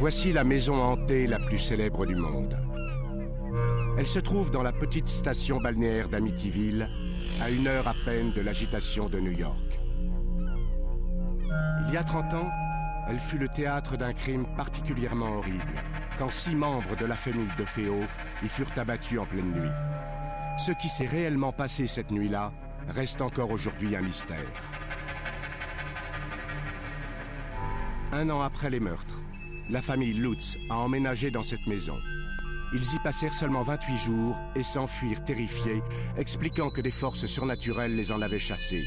Voici la maison hantée la plus célèbre du monde. Elle se trouve dans la petite station balnéaire d'Amityville, à 1 heure à peine de l'agitation de New York. Il y a 30 ans, elle fut le théâtre d'un crime particulièrement horrible, quand 6 membres de la famille DeFeo y furent abattus en pleine nuit. Ce qui s'est réellement passé cette nuit-là reste encore aujourd'hui un mystère. 1 an après les meurtres, la famille Lutz a emménagé dans cette maison. Ils y passèrent seulement 28 jours et s'enfuirent terrifiés, expliquant que des forces surnaturelles les en avaient chassés.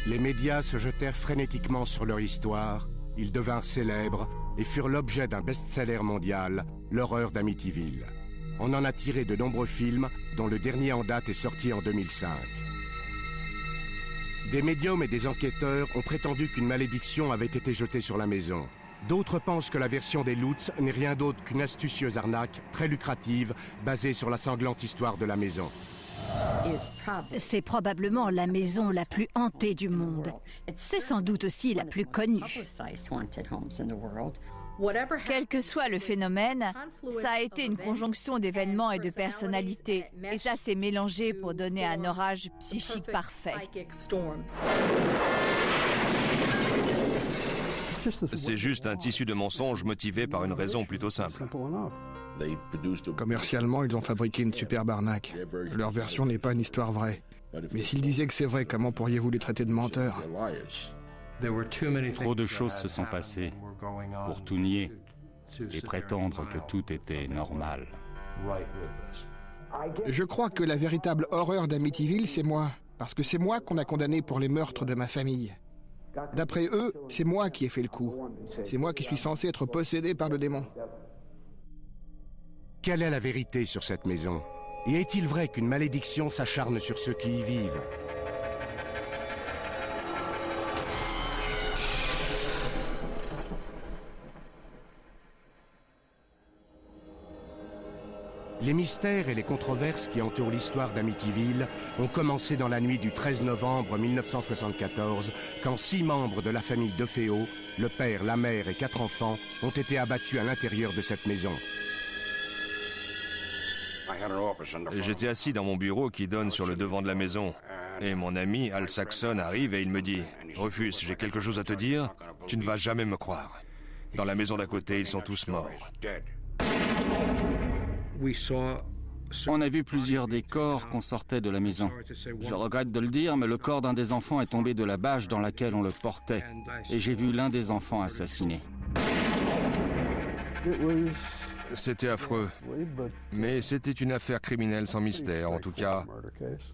Les médias se jetèrent frénétiquement sur leur histoire, ils devinrent célèbres et furent l'objet d'un best-seller mondial, L'horreur d'Amityville. On en a tiré de nombreux films, dont le dernier en date est sorti en 2005. Des médiums et des enquêteurs ont prétendu qu'une malédiction avait été jetée sur la maison. D'autres pensent que la version des Lutz n'est rien d'autre qu'une astucieuse arnaque, très lucrative, basée sur la sanglante histoire de la maison. C'est probablement la maison la plus hantée du monde. C'est sans doute aussi la plus connue. Quel que soit le phénomène, ça a été une conjonction d'événements et de personnalités. Et ça s'est mélangé pour donner un orage psychique parfait. C'est juste un tissu de mensonges motivé par une raison plutôt simple. Commercialement, ils ont fabriqué une superbe arnaque. Leur version n'est pas une histoire vraie. Mais s'ils disaient que c'est vrai, comment pourriez-vous les traiter de menteurs? Trop de choses se sont passées pour tout nier et prétendre que tout était normal. Je crois que la véritable horreur d'Amityville, c'est moi. Parce que c'est moi qu'on a condamné pour les meurtres de ma famille. D'après eux, c'est moi qui ai fait le coup. C'est moi qui suis censé être possédé par le démon. Quelle est la vérité sur cette maison? Et est-il vrai qu'une malédiction s'acharne sur ceux qui y vivent? Les mystères et les controverses qui entourent l'histoire d'Amityville ont commencé dans la nuit du 13 novembre 1974, quand 6 membres de la famille DeFeo, le père, la mère et 4 enfants, ont été abattus à l'intérieur de cette maison. J'étais assis dans mon bureau qui donne sur le devant de la maison. Et mon ami Al Saxon arrive et il me dit « Rufus, j'ai quelque chose à te dire, tu ne vas jamais me croire. Dans la maison d'à côté, ils sont tous morts. » On a vu plusieurs des corps qu'on sortait de la maison. Je regrette de le dire, mais le corps d'un des enfants est tombé de la bâche dans laquelle on le portait. Et j'ai vu l'un des enfants assassiné. C'était affreux. Mais c'était une affaire criminelle sans mystère. En tout cas,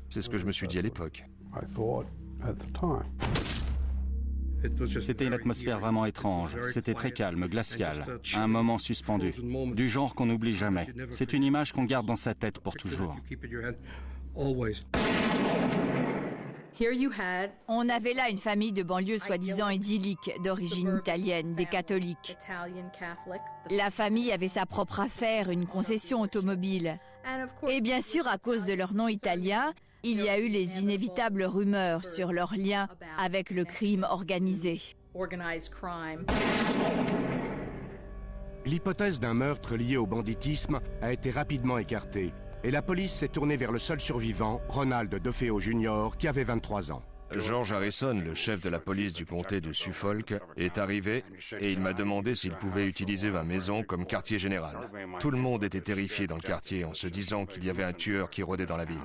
c'est ce que je me suis dit à l'époque. C'était une atmosphère vraiment étrange. C'était très calme, glacial. Un moment suspendu. Du genre qu'on n'oublie jamais. C'est une image qu'on garde dans sa tête pour toujours. On avait là une famille de banlieue soi-disant idyllique, d'origine italienne, des catholiques. La famille avait sa propre affaire, une concession automobile. Et bien sûr, à cause de leur nom italien, il y a eu les inévitables rumeurs sur leur lien avec le crime organisé. L'hypothèse d'un meurtre lié au banditisme a été rapidement écartée. Et la police s'est tournée vers le seul survivant, Ronald DeFeo Jr., qui avait 23 ans. George Harrison, le chef de la police du comté de Suffolk, est arrivé et il m'a demandé s'il pouvait utiliser ma maison comme quartier général. Tout le monde était terrifié dans le quartier en se disant qu'il y avait un tueur qui rôdait dans la ville.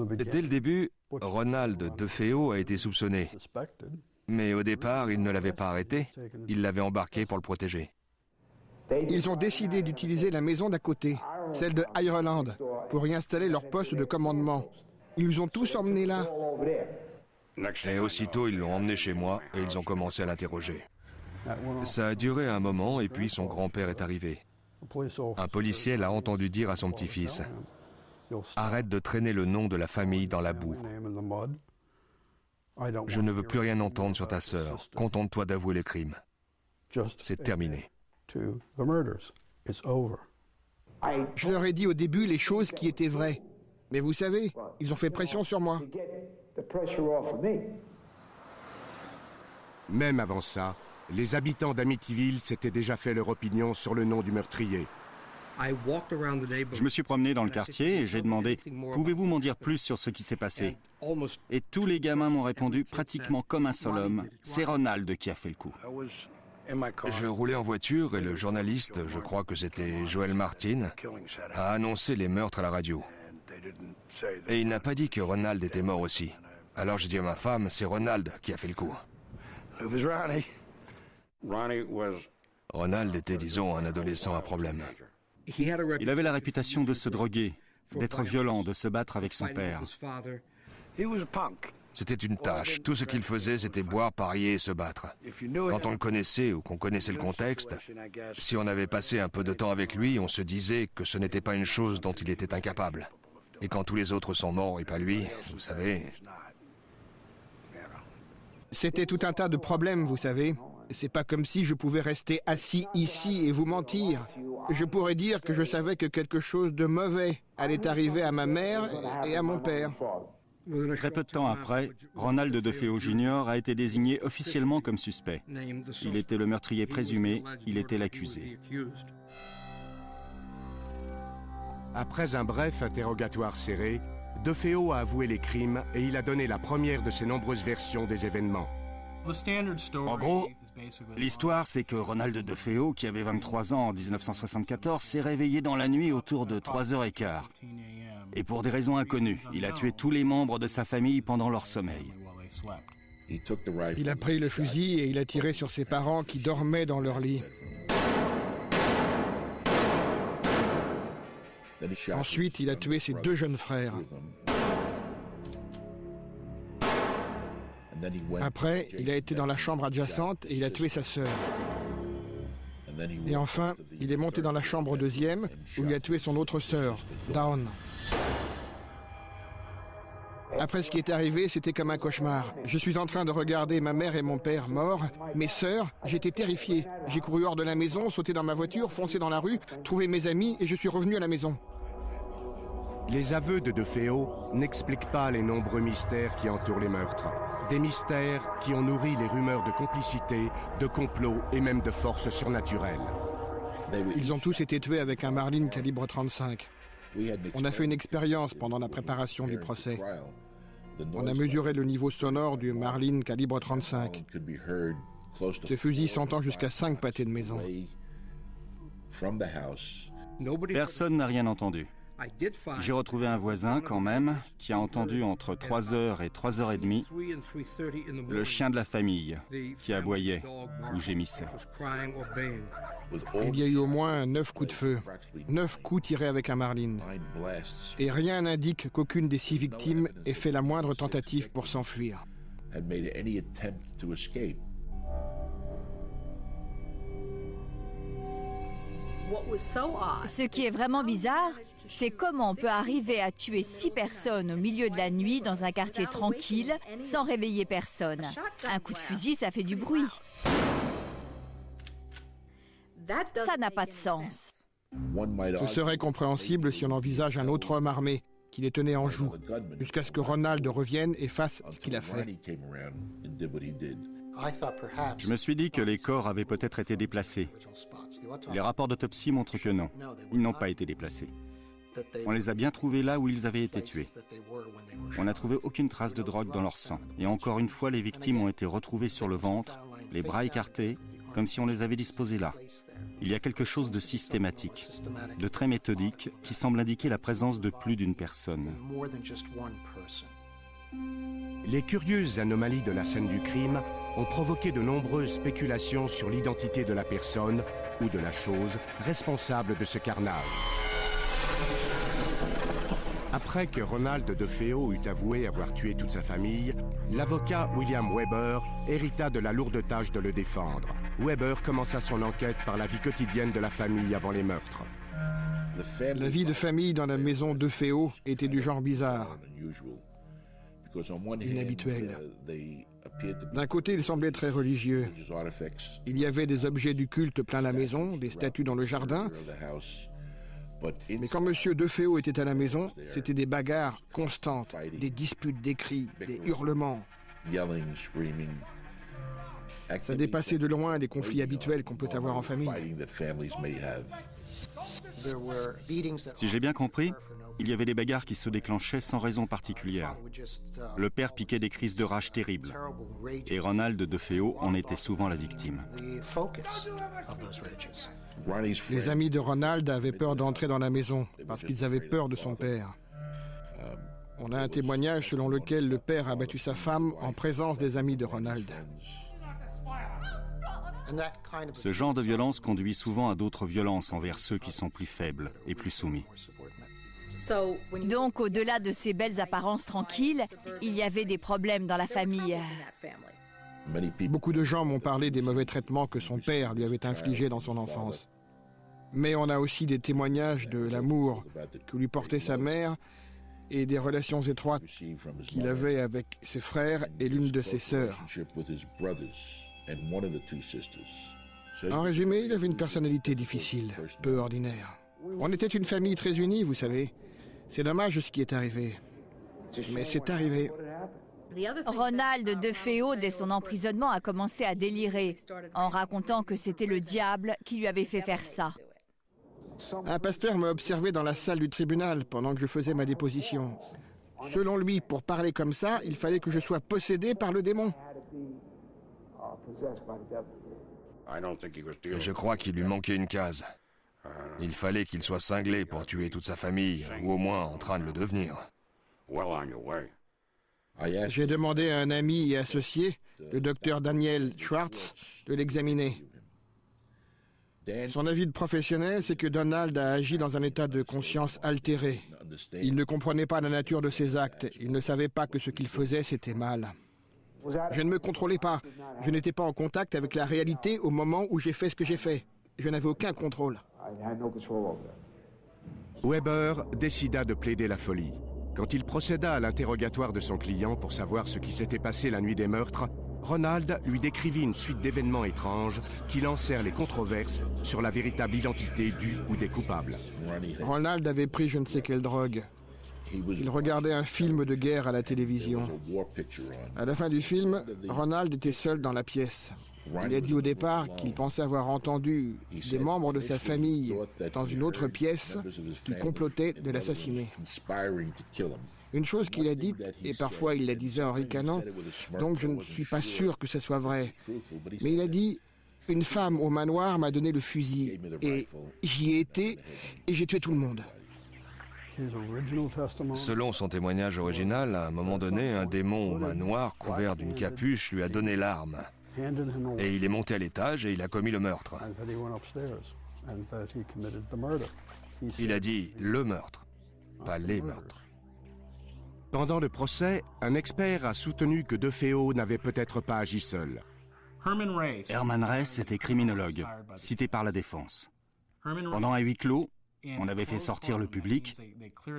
Dès le début, Ronald DeFeo a été soupçonné. Mais au départ, il ne l'avait pas arrêté, il l'avait embarqué pour le protéger. Ils ont décidé d'utiliser la maison d'à côté, celle de Ireland, pour y installer leur poste de commandement. Ils nous ont tous emmenés là. Et aussitôt, ils l'ont emmené chez moi et ils ont commencé à l'interroger. Ça a duré un moment et puis son grand-père est arrivé. Un policier l'a entendu dire à son petit-fils « Arrête de traîner le nom de la famille dans la boue. Je ne veux plus rien entendre sur ta sœur. Contente-toi d'avouer les crimes. C'est terminé. » Je leur ai dit au début les choses qui étaient vraies. Mais vous savez, ils ont fait pression sur moi. Même avant ça, Les habitants d'Amityville s'étaient déjà fait leur opinion sur le nom du meurtrier. Je me suis promené dans le quartier et j'ai demandé « Pouvez-vous m'en dire plus sur ce qui s'est passé ?» Et tous les gamins m'ont répondu pratiquement comme un seul homme « C'est Ronald qui a fait le coup. » Je roulais en voiture et le journaliste, je crois que c'était Joel Martin, a annoncé les meurtres à la radio. Et il n'a pas dit que Ronald était mort aussi. Alors j'ai dit à ma femme, c'est Ronald qui a fait le coup. Ronald était, disons, un adolescent à problème. Il avait la réputation de se droguer, d'être violent, de se battre avec son père. C'était une tâche. Tout ce qu'il faisait, c'était boire, parier et se battre. Quand on le connaissait ou qu'on connaissait le contexte, si on avait passé un peu de temps avec lui, on se disait que ce n'était pas une chose dont il était incapable. Et quand tous les autres sont morts et pas lui, vous savez... C'était tout un tas de problèmes, vous savez. C'est pas comme si je pouvais rester assis ici et vous mentir. Je pourrais dire que je savais que quelque chose de mauvais allait arriver à ma mère et à mon père. Très peu de temps après, Ronald DeFeo Jr. a été désigné officiellement comme suspect. Il était le meurtrier présumé, il était l'accusé. Après un bref interrogatoire serré, DeFeo a avoué les crimes et il a donné la première de ses nombreuses versions des événements. En gros, l'histoire, c'est que Ronald DeFeo, qui avait 23 ans en 1974, s'est réveillé dans la nuit autour de 3h15. Et pour des raisons inconnues, il a tué tous les membres de sa famille pendant leur sommeil. Il a pris le fusil et il a tiré sur ses parents qui dormaient dans leur lit. Ensuite, il a tué ses 2 jeunes frères. Après, il a été dans la chambre adjacente et il a tué sa sœur. Et enfin, il est monté dans la chambre deuxième où il a tué son autre sœur, Dawn. Après ce qui est arrivé, c'était comme un cauchemar. Je suis en train de regarder ma mère et mon père morts, mes sœurs, j'étais terrifié. J'ai couru hors de la maison, sauté dans ma voiture, foncé dans la rue, trouvé mes amis et je suis revenu à la maison. Les aveux de DeFeo n'expliquent pas les nombreux mystères qui entourent les meurtres. Des mystères qui ont nourri les rumeurs de complicité, de complot et même de forces surnaturelles. Ils ont tous été tués avec un Marlin calibre 35. On a fait une expérience pendant la préparation du procès. On a mesuré le niveau sonore du Marlin calibre 35. Ce fusil s'entend jusqu'à 5 pâtés de maison. Personne n'a rien entendu. J'ai retrouvé un voisin quand même qui a entendu entre 3h et 3h30 le chien de la famille qui aboyait ou gémissait. Il y a eu au moins 9 coups de feu, 9 coups tirés avec un Marlin. Et rien n'indique qu'aucune des 6 victimes ait fait la moindre tentative pour s'enfuir. Ce qui est vraiment bizarre, c'est comment on peut arriver à tuer 6 personnes au milieu de la nuit dans un quartier tranquille sans réveiller personne. Un coup de fusil, ça fait du bruit. Ça n'a pas de sens. Ce serait compréhensible si on envisage un autre homme armé qui les tenait en joue, jusqu'à ce que Ronald revienne et fasse ce qu'il a fait. Je me suis dit que les corps avaient peut-être été déplacés. Les rapports d'autopsie montrent que non, ils n'ont pas été déplacés. On les a bien trouvés là où ils avaient été tués. On n'a trouvé aucune trace de drogue dans leur sang. Et encore une fois, les victimes ont été retrouvées sur le ventre, les bras écartés, comme si on les avait disposés là. Il y a quelque chose de systématique, de très méthodique, qui semble indiquer la présence de plus d'une personne. Les curieuses anomalies de la scène du crime ont provoqué de nombreuses spéculations sur l'identité de la personne ou de la chose responsable de ce carnage. Après que Ronald DeFeo eut avoué avoir tué toute sa famille, l'avocat William Weber hérita de la lourde tâche de le défendre. Weber commença son enquête par la vie quotidienne de la famille avant les meurtres. La vie de famille dans la maison DeFeo était du genre bizarre, inhabituel. D'un côté, il semblait très religieux. Il y avait des objets du culte plein la maison, des statues dans le jardin. Mais quand M. DeFeo était à la maison, c'était des bagarres constantes, des disputes, des cris, des hurlements. Ça dépassait de loin les conflits habituels qu'on peut avoir en famille. Si j'ai bien compris, il y avait des bagarres qui se déclenchaient sans raison particulière. Le père piquait des crises de rage terribles. Et Ronald DeFeo en était souvent la victime. Les amis de Ronald avaient peur d'entrer dans la maison parce qu'ils avaient peur de son père. On a un témoignage selon lequel le père a battu sa femme en présence des amis de Ronald. Ce genre de violence conduit souvent à d'autres violences envers ceux qui sont plus faibles et plus soumis. Donc, au-delà de ces belles apparences tranquilles, il y avait des problèmes dans la famille. Beaucoup de gens m'ont parlé des mauvais traitements que son père lui avait infligés dans son enfance. Mais on a aussi des témoignages de l'amour que lui portait sa mère et des relations étroites qu'il avait avec ses frères et l'une de ses sœurs. En résumé, il avait une personnalité difficile, peu ordinaire. On était une famille très unie, vous savez. C'est dommage ce qui est arrivé. Mais c'est arrivé. Ronald DeFeo, dès son emprisonnement, a commencé à délirer, en racontant que c'était le diable qui lui avait fait faire ça. Un pasteur m'a observé dans la salle du tribunal pendant que je faisais ma déposition. Selon lui, pour parler comme ça, il fallait que je sois possédé par le démon. Je crois qu'il lui manquait une case. Il fallait qu'il soit cinglé pour tuer toute sa famille, ou au moins en train de le devenir. J'ai demandé à un ami et associé, le docteur Daniel Schwartz, de l'examiner. Son avis de professionnel, c'est que Donald a agi dans un état de conscience altéré. Il ne comprenait pas la nature de ses actes. Il ne savait pas que ce qu'il faisait, c'était mal. Je ne me contrôlais pas. Je n'étais pas en contact avec la réalité au moment où j'ai fait ce que j'ai fait. Je n'avais aucun contrôle. Weber décida de plaider la folie. Quand il procéda à l'interrogatoire de son client pour savoir ce qui s'était passé la nuit des meurtres, Ronald lui décrivit une suite d'événements étranges qui lancèrent les controverses sur la véritable identité du ou des coupables. Ronald avait pris je ne sais quelle drogue. Il regardait un film de guerre à la télévision. À la fin du film, Ronald était seul dans la pièce. Il a dit au départ qu'il pensait avoir entendu des membres de sa famille dans une autre pièce qui complotaient de l'assassiner. Une chose qu'il a dite, et parfois il la disait en ricanant, donc je ne suis pas sûr que ce soit vrai. Mais il a dit, une femme au manoir m'a donné le fusil, et j'y ai été, et j'ai tué tout le monde. Selon son témoignage original, à un moment donné, un démon aux mains noires couvert d'une capuche lui a donné l'arme. Et il est monté à l'étage et il a commis le meurtre. Il a dit le meurtre, pas les meurtres. Pendant le procès, un expert a soutenu que DeFeo n'avait peut-être pas agi seul. Herman Reyes était criminologue, cité par la défense. Pendant un huis clos, on avait fait sortir le public.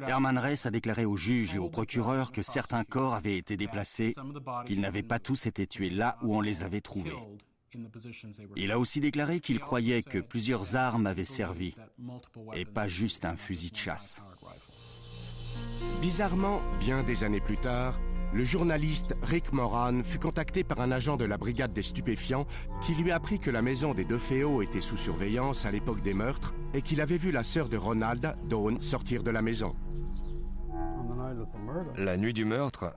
Herman Reyes a déclaré aux juges et aux procureurs que certains corps avaient été déplacés, qu'ils n'avaient pas tous été tués là où on les avait trouvés. Il a aussi déclaré qu'il croyait que plusieurs armes avaient servi, et pas juste un fusil de chasse. Bizarrement, bien des années plus tard, le journaliste Rick Moran fut contacté par un agent de la brigade des stupéfiants qui lui apprit que la maison des DeFeo était sous surveillance à l'époque des meurtres et qu'il avait vu la sœur de Ronald, Dawn, sortir de la maison. La nuit du meurtre,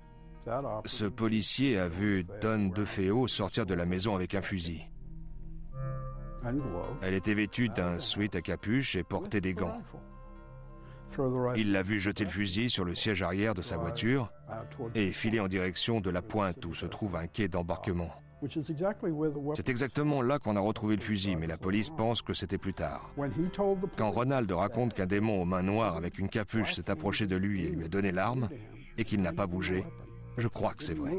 ce policier a vu Dawn DeFeo sortir de la maison avec un fusil. Elle était vêtue d'un sweat à capuche et portait des gants. Il l'a vu jeter le fusil sur le siège arrière de sa voiture et filer en direction de la pointe où se trouve un quai d'embarquement. C'est exactement là qu'on a retrouvé le fusil, mais la police pense que c'était plus tard. Quand Ronald raconte qu'un démon aux mains noires avec une capuche s'est approché de lui et lui a donné l'arme, et qu'il n'a pas bougé, je crois que c'est vrai.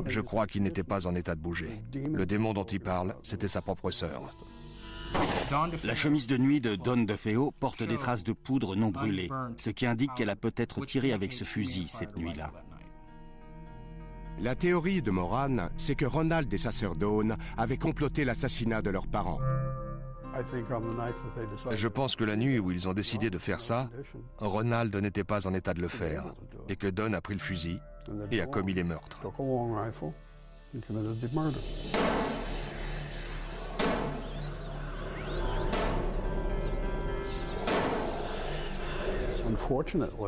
Je crois qu'il n'était pas en état de bouger. Le démon dont il parle, c'était sa propre sœur. La chemise de nuit de Dawn DeFeo porte des traces de poudre non brûlée, ce qui indique qu'elle a peut-être tiré avec ce fusil cette nuit-là. La théorie de Moran, c'est que Ronald et sa sœur Dawn avaient comploté l'assassinat de leurs parents. Je pense que la nuit où ils ont décidé de faire ça, Ronald n'était pas en état de le faire, et que Dawn a pris le fusil et a commis les meurtres.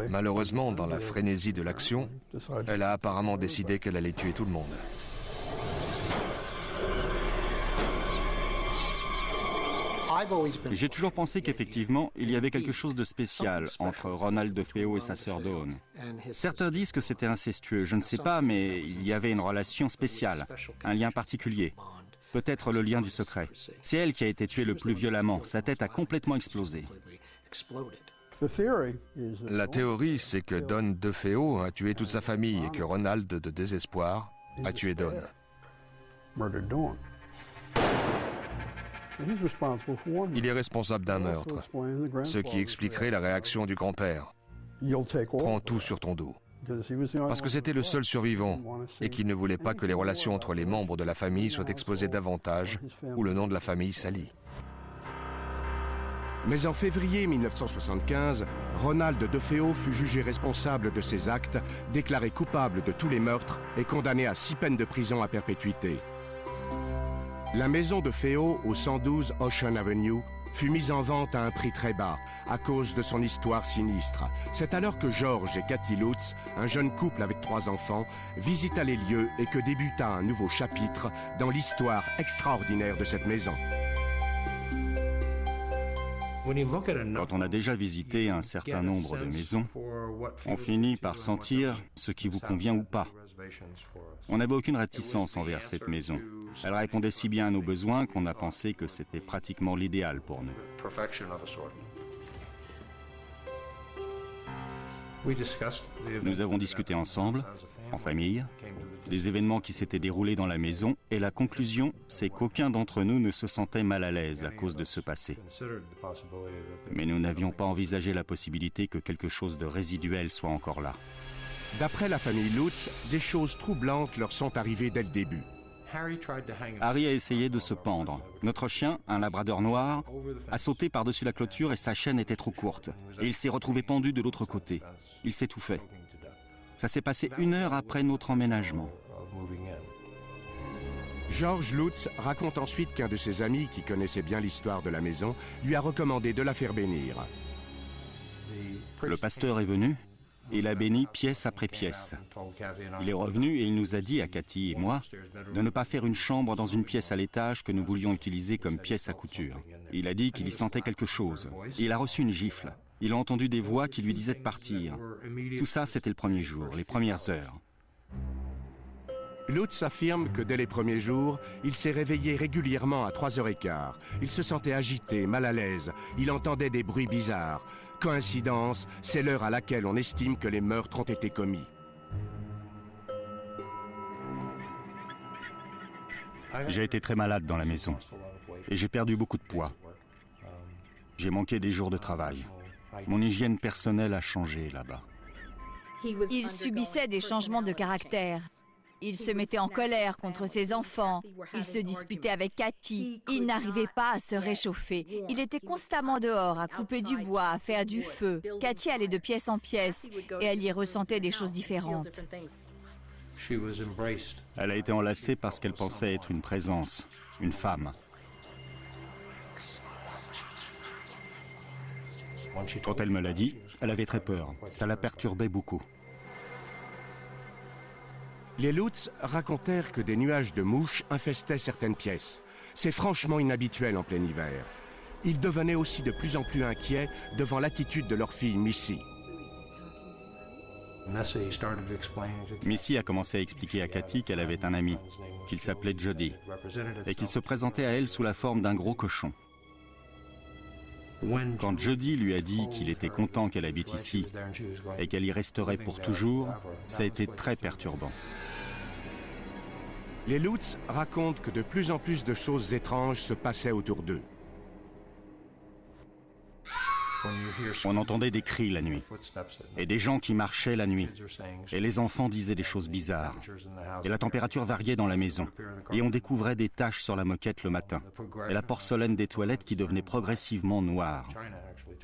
Malheureusement, dans la frénésie de l'action, elle a apparemment décidé qu'elle allait tuer tout le monde. J'ai toujours pensé qu'effectivement, il y avait quelque chose de spécial entre Ronald DeFeo et sa sœur Dawn. Certains disent que c'était incestueux, je ne sais pas, mais il y avait une relation spéciale, un lien particulier. Peut-être le lien du secret. C'est elle qui a été tuée le plus violemment, sa tête a complètement explosé. La théorie, c'est que Don DeFeo a tué toute sa famille et que Ronald, de désespoir, a tué Don. Il est responsable d'un meurtre, ce qui expliquerait la réaction du grand-père. Prends tout sur ton dos. Parce que c'était le seul survivant et qu'il ne voulait pas que les relations entre les membres de la famille soient exposées davantage ou le nom de la famille sali. Mais en février 1975, Ronald DeFeo fut jugé responsable de ses actes, déclaré coupable de tous les meurtres et condamné à 6 peines de prison à perpétuité. La maison DeFeo, au 112 Ocean Avenue, fut mise en vente à un prix très bas, à cause de son histoire sinistre. C'est alors que George et Kathy Lutz, un jeune couple avec 3 enfants, visita les lieux et que débuta un nouveau chapitre dans l'histoire extraordinaire de cette maison. Quand on a déjà visité un certain nombre de maisons, on finit par sentir ce qui vous convient ou pas. On n'avait aucune réticence envers cette maison. Elle répondait si bien à nos besoins qu'on a pensé que c'était pratiquement l'idéal pour nous. Nous avons discuté ensemble, en famille, des événements qui s'étaient déroulés dans la maison et la conclusion, c'est qu'aucun d'entre nous ne se sentait mal à l'aise à cause de ce passé. Mais nous n'avions pas envisagé la possibilité que quelque chose de résiduel soit encore là. D'après la famille Lutz, des choses troublantes leur sont arrivées dès le début. Harry a essayé de se pendre. Notre chien, un labrador noir, a sauté par-dessus la clôture et sa chaîne était trop courte. Et il s'est retrouvé pendu de l'autre côté. Il s'étouffait. Ça s'est passé 1 heure après notre emménagement. George Lutz raconte ensuite qu'un de ses amis, qui connaissait bien l'histoire de la maison, lui a recommandé de la faire bénir. Le pasteur est venu. Il a béni pièce après pièce. Il est revenu et il nous a dit, à Cathy et moi, de ne pas faire une chambre dans une pièce à l'étage que nous voulions utiliser comme pièce à couture. Il a dit qu'il y sentait quelque chose. Il a reçu une gifle. Il a entendu des voix qui lui disaient de partir. Tout ça, c'était le premier jour, les premières heures. Lutz affirme que dès les premiers jours, il s'est réveillé régulièrement à 3h15. Il se sentait agité, mal à l'aise. Il entendait des bruits bizarres. Coïncidence, c'est l'heure à laquelle on estime que les meurtres ont été commis. J'ai été très malade dans la maison et j'ai perdu beaucoup de poids. J'ai manqué des jours de travail. Mon hygiène personnelle a changé là-bas. Il subissait des changements de caractère. Il se mettait en colère contre ses enfants. Il se disputait avec Cathy. Il n'arrivait pas à se réchauffer. Il était constamment dehors, à couper du bois, à faire du feu. Cathy allait de pièce en pièce et elle y ressentait des choses différentes. Elle a été enlacée parce qu'elle pensait être une présence, une femme. Quand elle me l'a dit, elle avait très peur. Ça la perturbait beaucoup. Les Lutz racontèrent que des nuages de mouches infestaient certaines pièces. C'est franchement inhabituel en plein hiver. Ils devenaient aussi de plus en plus inquiets devant l'attitude de leur fille Missy. Missy a commencé à expliquer à Cathy qu'elle avait un ami, qu'il s'appelait Jody, et qu'il se présentait à elle sous la forme d'un gros cochon. Quand Jody lui a dit qu'il était content qu'elle habite ici et qu'elle y resterait pour toujours, ça a été très perturbant. Les Lutz racontent que de plus en plus de choses étranges se passaient autour d'eux. On entendait des cris la nuit, et des gens qui marchaient la nuit, et les enfants disaient des choses bizarres, et la température variait dans la maison, et on découvrait des taches sur la moquette le matin, et la porcelaine des toilettes qui devenait progressivement noire.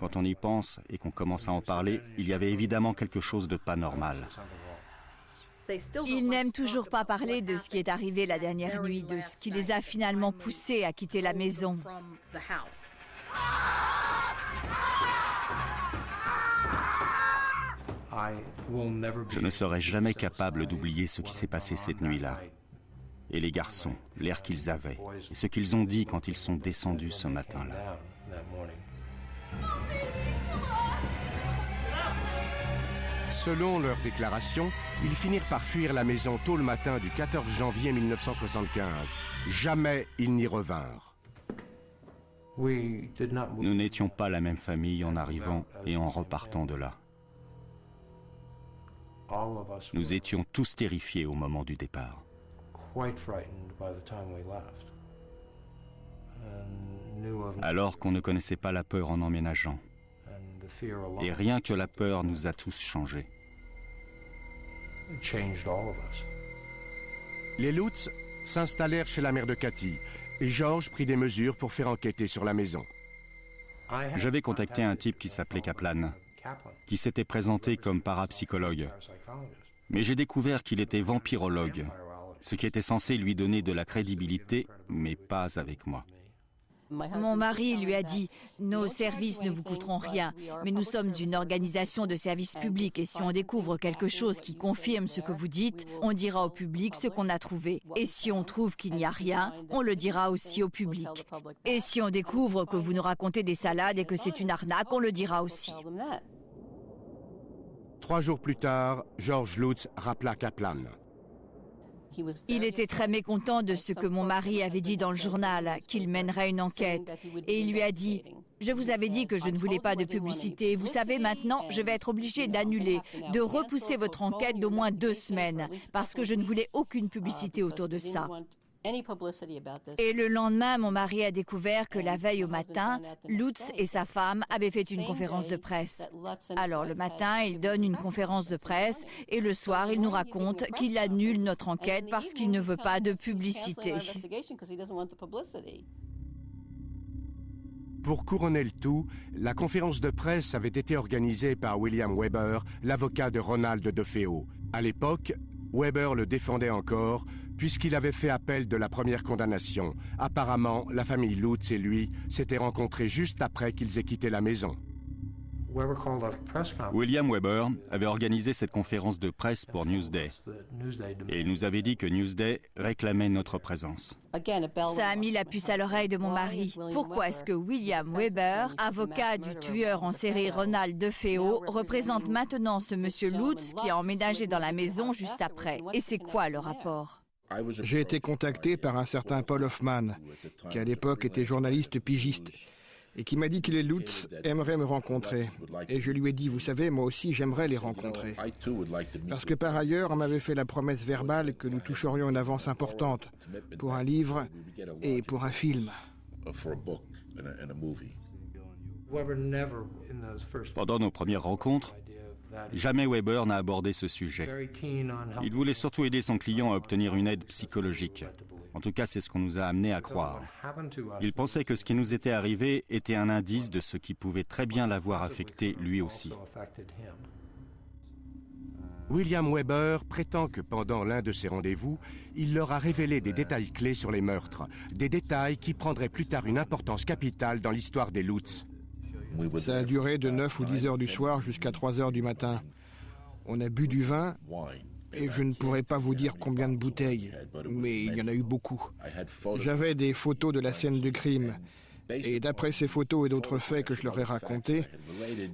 Quand on y pense et qu'on commence à en parler, il y avait évidemment quelque chose de pas normal. Ils n'aiment toujours pas parler de ce qui est arrivé la dernière nuit, de ce qui les a finalement poussés à quitter la maison. Je ne serai jamais capable d'oublier ce qui s'est passé cette nuit-là. Et les garçons, l'air qu'ils avaient, et ce qu'ils ont dit quand ils sont descendus ce matin-là. Selon leur déclaration, ils finirent par fuir la maison tôt le matin du 14 janvier 1975. Jamais ils n'y revinrent. Nous n'étions pas la même famille en arrivant et en repartant de là. Nous étions tous terrifiés au moment du départ. Alors qu'on ne connaissait pas la peur en emménageant. Et rien que la peur nous a tous changés. Les Lutz s'installèrent chez la mère de Cathy et George prit des mesures pour faire enquêter sur la maison. J'avais contacté un type qui s'appelait Kaplan, qui s'était présenté comme parapsychologue. Mais j'ai découvert qu'il était vampirologue, ce qui était censé lui donner de la crédibilité, mais pas avec moi. Mon mari lui a dit « Nos services ne vous coûteront rien, mais nous sommes une organisation de services publics et si on découvre quelque chose qui confirme ce que vous dites, on dira au public ce qu'on a trouvé. Et si on trouve qu'il n'y a rien, on le dira aussi au public. Et si on découvre que vous nous racontez des salades et que c'est une arnaque, on le dira aussi. » 3 jours plus tard, George Lutz rappela Kaplan. Il était très mécontent de ce que mon mari avait dit dans le journal, qu'il mènerait une enquête. Et il lui a dit « Je vous avais dit que je ne voulais pas de publicité. Vous savez, maintenant, je vais être obligé d'annuler, de repousser votre enquête d'au moins 2 semaines, parce que je ne voulais aucune publicité autour de ça. » Et le lendemain, mon mari a découvert que la veille au matin, Lutz et sa femme avaient fait une conférence de presse. Alors le matin, il donne une conférence de presse et le soir, il nous raconte qu'il annule notre enquête parce qu'il ne veut pas de publicité. Pour couronner le tout, la conférence de presse avait été organisée par William Weber, l'avocat de Ronald DeFeo. À l'époque, Weber le défendait encore, puisqu'il avait fait appel de la première condamnation. Apparemment, la famille Lutz et lui s'étaient rencontrés juste après qu'ils aient quitté la maison. William Weber avait organisé cette conférence de presse pour Newsday. Et il nous avait dit que Newsday réclamait notre présence. Ça a mis la puce à l'oreille de mon mari. Pourquoi est-ce que William Weber, avocat du tueur en série Ronald DeFeo, représente maintenant ce monsieur Lutz qui a emménagé dans la maison juste après? Et c'est quoi le rapport? J'ai été contacté par un certain Paul Hoffman, qui à l'époque était journaliste pigiste, et qui m'a dit que les Lutz aimeraient me rencontrer. Et je lui ai dit, vous savez, moi aussi j'aimerais les rencontrer. Parce que par ailleurs, on m'avait fait la promesse verbale que nous toucherions une avance importante pour un livre et pour un film. Pendant nos premières rencontres, jamais Weber n'a abordé ce sujet. Il voulait surtout aider son client à obtenir une aide psychologique. En tout cas, c'est ce qu'on nous a amené à croire. Il pensait que ce qui nous était arrivé était un indice de ce qui pouvait très bien l'avoir affecté lui aussi. William Weber prétend que pendant l'un de ses rendez-vous, il leur a révélé des détails clés sur les meurtres, des détails qui prendraient plus tard une importance capitale dans l'histoire des Lutz. Ça a duré de 9 ou 10 heures du soir jusqu'à 3 heures du matin. On a bu du vin, et je ne pourrais pas vous dire combien de bouteilles, mais il y en a eu beaucoup. J'avais des photos de la scène de crime, et d'après ces photos et d'autres faits que je leur ai racontés,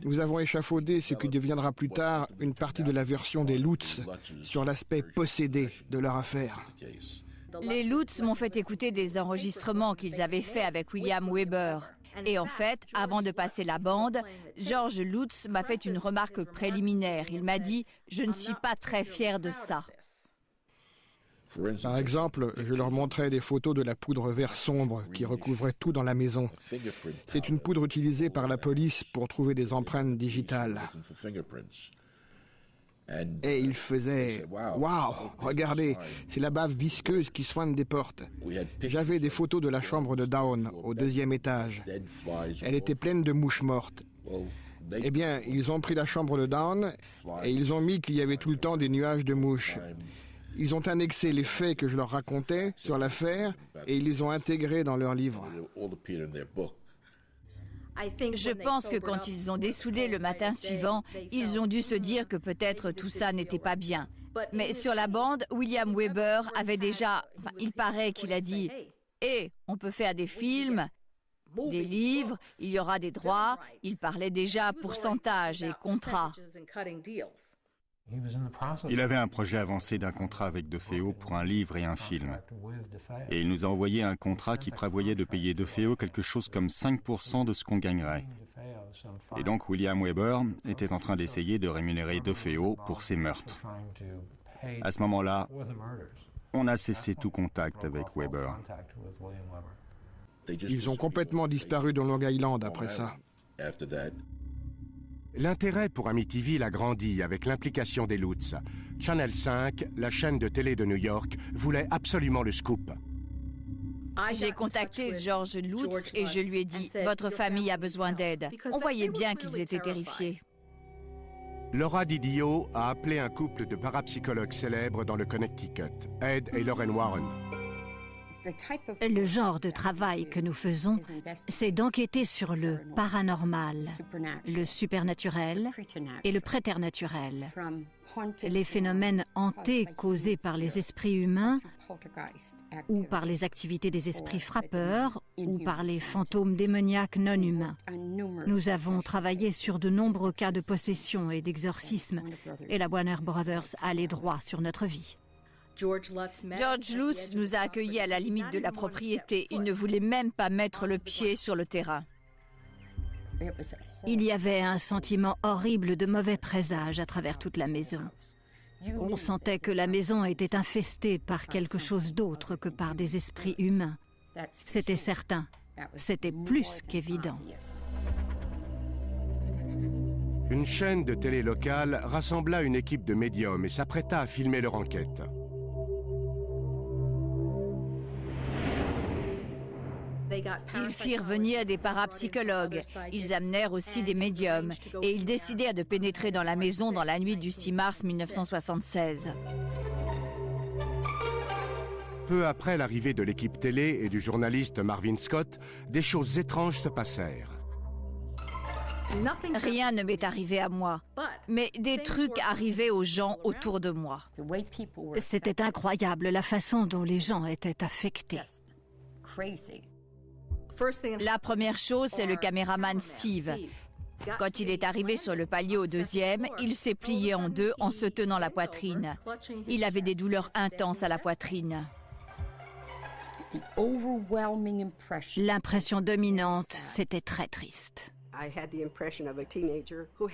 nous avons échafaudé ce qui deviendra plus tard une partie de la version des Lutz sur l'aspect possédé de leur affaire. Les Lutz m'ont fait écouter des enregistrements qu'ils avaient faits avec William Weber. Et en fait, avant de passer la bande, George Lutz m'a fait une remarque préliminaire. Il m'a dit « Je ne suis pas très fier de ça ». Par exemple, je leur montrais des photos de la poudre vert sombre qui recouvrait tout dans la maison. C'est une poudre utilisée par la police pour trouver des empreintes digitales. Et il faisait « Waouh, regardez, c'est la bave visqueuse qui soigne des portes. » J'avais des photos de la chambre de Down, au 2e étage. Elle était pleine de mouches mortes. Eh bien, ils ont pris la chambre de Dawn et ils ont mis qu'il y avait tout le temps des nuages de mouches. Ils ont annexé les faits que je leur racontais sur l'affaire et ils les ont intégrés dans leur livre. Je pense que quand ils ont dessoudé le matin suivant, ils ont dû se dire que peut-être tout ça n'était pas bien. Mais sur la bande, William Weber avait déjà... il paraît qu'il a dit « Eh, on peut faire des films, des livres, il y aura des droits. » Il parlait déjà pourcentage et contrat. Il avait un projet avancé d'un contrat avec DeFeo pour un livre et un film. Et il nous a envoyé un contrat qui prévoyait de payer DeFeo quelque chose comme 5% de ce qu'on gagnerait. Et donc William Weber était en train d'essayer de rémunérer DeFeo pour ses meurtres. À ce moment-là, on a cessé tout contact avec Weber. Ils ont complètement disparu dans Long Island après ça. L'intérêt pour Amityville a grandi avec l'implication des Lutz. Channel 5, la chaîne de télé de New York, voulait absolument le scoop. J'ai contacté George Lutz et je lui ai dit « Votre famille a besoin d'aide ». On voyait bien qu'ils étaient terrifiés. Laura Didio a appelé un couple de parapsychologues célèbres dans le Connecticut, Ed et Lorraine Warren. Le genre de travail que nous faisons, c'est d'enquêter sur le paranormal, le supernaturel et le préternaturel. Les phénomènes hantés causés par les esprits humains ou par les activités des esprits frappeurs ou par les fantômes démoniaques non humains. Nous avons travaillé sur de nombreux cas de possession et d'exorcisme et la Warner Brothers a les droits sur notre vie. George Lutz nous a accueillis à la limite de la propriété. Il ne voulait même pas mettre le pied sur le terrain. Il y avait un sentiment horrible de mauvais présage à travers toute la maison. On sentait que la maison était infestée par quelque chose d'autre que par des esprits humains. C'était certain. C'était plus qu'évident. Une chaîne de télé locale rassembla une équipe de médiums et s'apprêta à filmer leur enquête. Ils firent venir des parapsychologues. Ils amenèrent aussi des médiums. Et ils décidèrent de pénétrer dans la maison dans la nuit du 6 mars 1976. Peu après l'arrivée de l'équipe télé et du journaliste Marvin Scott, des choses étranges se passèrent. Rien ne m'est arrivé à moi, mais des trucs arrivaient aux gens autour de moi. C'était incroyable la façon dont les gens étaient affectés. La première chose, c'est le caméraman Steve. Quand il est arrivé sur le palier au deuxième, il s'est plié en deux en se tenant la poitrine. Il avait des douleurs intenses à la poitrine. L'impression dominante, c'était très triste.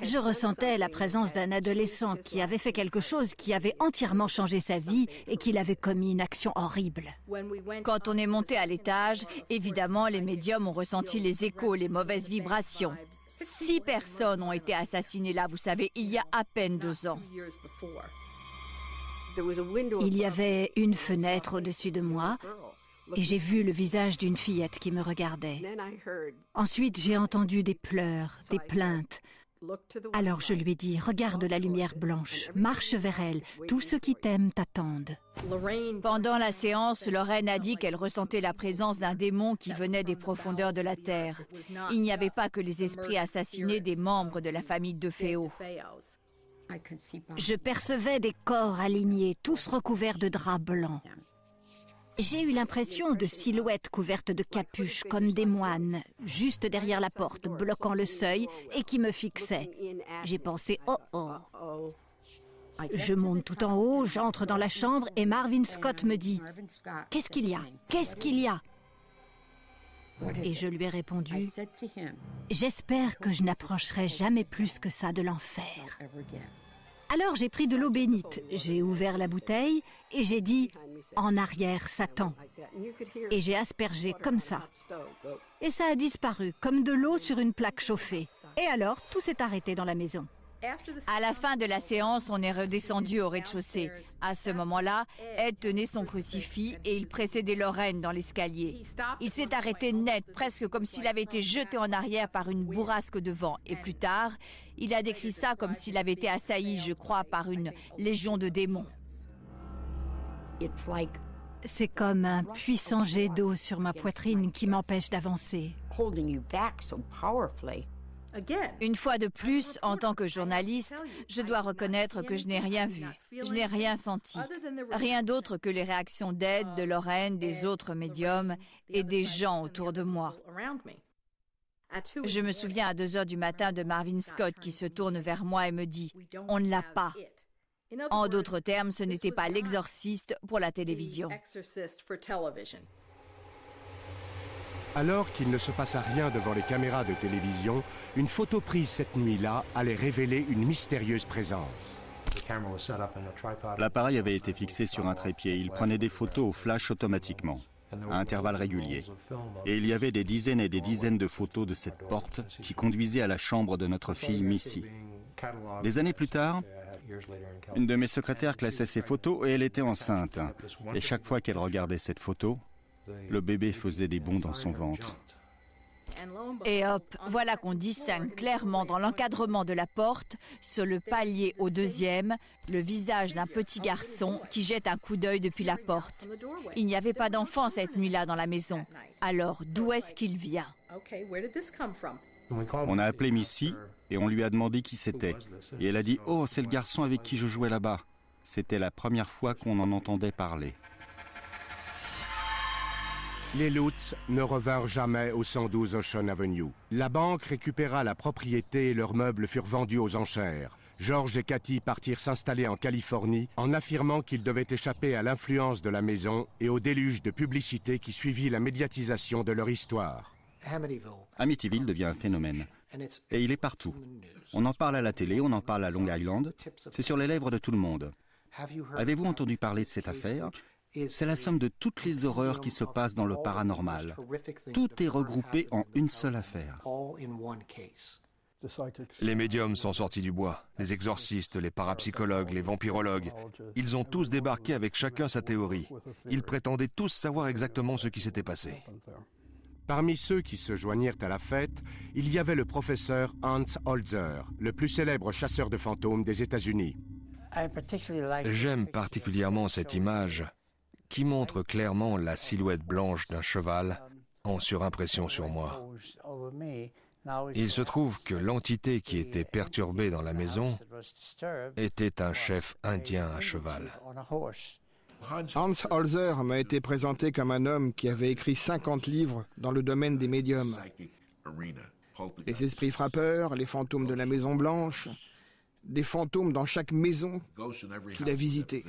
Je ressentais la présence d'un adolescent qui avait fait quelque chose qui avait entièrement changé sa vie et qu'il avait commis une action horrible. Quand on est monté à l'étage, évidemment, les médiums ont ressenti les échos, les mauvaises vibrations. 6 personnes ont été assassinées là, vous savez, il y a à peine 2 ans. Il y avait une fenêtre au-dessus de moi et j'ai vu le visage d'une fillette qui me regardait. Ensuite, j'ai entendu des pleurs, des plaintes. Alors je lui ai dit, regarde la lumière blanche, marche vers elle, tous ceux qui t'aiment t'attendent. Pendant la séance, Lorraine a dit qu'elle ressentait la présence d'un démon qui venait des profondeurs de la terre. Il n'y avait pas que les esprits assassinés des membres de la famille DeFeo. Je percevais des corps alignés, tous recouverts de draps blancs. J'ai eu l'impression de silhouettes couvertes de capuches comme des moines, juste derrière la porte, bloquant le seuil et qui me fixaient. J'ai pensé « oh oh ». Je monte tout en haut, j'entre dans la chambre et Marvin Scott me dit « Qu'est-ce qu'il y a? Qu'est-ce qu'il y a ?» Et je lui ai répondu « J'espère que je n'approcherai jamais plus que ça de l'enfer. » Alors j'ai pris de l'eau bénite, j'ai ouvert la bouteille et j'ai dit « En arrière, Satan !» Et j'ai aspergé comme ça. Et ça a disparu, comme de l'eau sur une plaque chauffée. Et alors, tout s'est arrêté dans la maison. À la fin de la séance, on est redescendu au rez-de-chaussée. À ce moment-là, Ed tenait son crucifix et il précédait Lorraine dans l'escalier. Il s'est arrêté net, presque comme s'il avait été jeté en arrière par une bourrasque de vent. Et plus tard, il a décrit ça comme s'il avait été assailli, je crois, par une légion de démons. C'est comme un puissant jet d'eau sur ma poitrine qui m'empêche d'avancer. Une fois de plus, en tant que journaliste, je dois reconnaître que je n'ai rien vu. Je n'ai rien senti. Rien d'autre que les réactions d'Ed, de Lorraine, des autres médiums et des gens autour de moi. Je me souviens à 2 heures du matin de Marvin Scott qui se tourne vers moi et me dit « On ne l'a pas ». En d'autres termes, ce n'était pas l'exorciste pour la télévision. Alors qu'il ne se passa rien devant les caméras de télévision, une photo prise cette nuit-là allait révéler une mystérieuse présence. L'appareil avait été fixé sur un trépied. Il prenait des photos au flash automatiquement, à intervalles réguliers. Et il y avait des dizaines et des dizaines de photos de cette porte qui conduisait à la chambre de notre fille Missy. Des années plus tard, une de mes secrétaires classait ces photos et elle était enceinte. Et chaque fois qu'elle regardait cette photo, le bébé faisait des bonds dans son ventre. Et hop, voilà qu'on distingue clairement dans l'encadrement de la porte, sur le palier au 2e, le visage d'un petit garçon qui jette un coup d'œil depuis la porte. Il n'y avait pas d'enfant cette nuit-là dans la maison. Alors, d'où est-ce qu'il vient? On a appelé Missy et on lui a demandé qui c'était. Et elle a dit « Oh, c'est le garçon avec qui je jouais là-bas ». C'était la première fois qu'on en entendait parler. Les Lutz ne revinrent jamais au 112 Ocean Avenue. La banque récupéra la propriété et leurs meubles furent vendus aux enchères. George et Cathy partirent s'installer en Californie en affirmant qu'ils devaient échapper à l'influence de la maison et au déluge de publicité qui suivit la médiatisation de leur histoire. Amityville devient un phénomène. Et il est partout. On en parle à la télé, on en parle à Long Island. C'est sur les lèvres de tout le monde. Avez-vous entendu parler de cette affaire ? C'est la somme de toutes les horreurs qui se passent dans le paranormal. Tout est regroupé en une seule affaire. Les médiums sont sortis du bois. Les exorcistes, les parapsychologues, les vampirologues. Ils ont tous débarqué avec chacun sa théorie. Ils prétendaient tous savoir exactement ce qui s'était passé. Parmi ceux qui se joignirent à la fête, il y avait le professeur Hans Holzer, le plus célèbre chasseur de fantômes des États-Unis. J'aime particulièrement cette image qui montre clairement la silhouette blanche d'un cheval en surimpression sur moi. Il se trouve que l'entité qui était perturbée dans la maison était un chef indien à cheval. Hans Holzer m'a été présenté comme un homme qui avait écrit 50 livres dans le domaine des médiums. Les esprits frappeurs, les fantômes de la Maison Blanche, des fantômes dans chaque maison qu'il a visitée.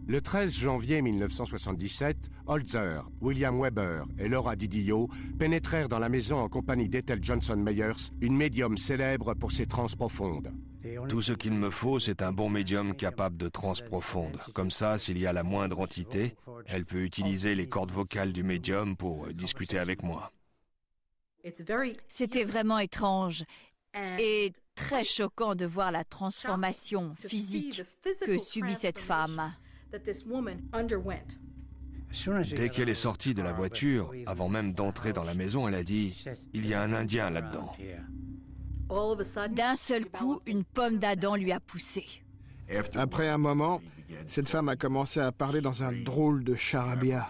Le 13 janvier 1977, Holzer, William Weber et Laura Didio pénétrèrent dans la maison en compagnie d'Ethel Johnson Meyers, une médium célèbre pour ses transes profondes. Tout ce qu'il me faut, c'est un bon médium capable de transes profondes. Comme ça, s'il y a la moindre entité, elle peut utiliser les cordes vocales du médium pour discuter avec moi. C'était vraiment étrange et très choquant de voir la transformation physique que subit cette femme. Dès qu'elle est sortie de la voiture, avant même d'entrer dans la maison, elle a dit « Il y a un Indien là-dedans ». D'un seul coup, une pomme d'Adam lui a poussé. Après un moment, cette femme a commencé à parler dans un drôle de charabia.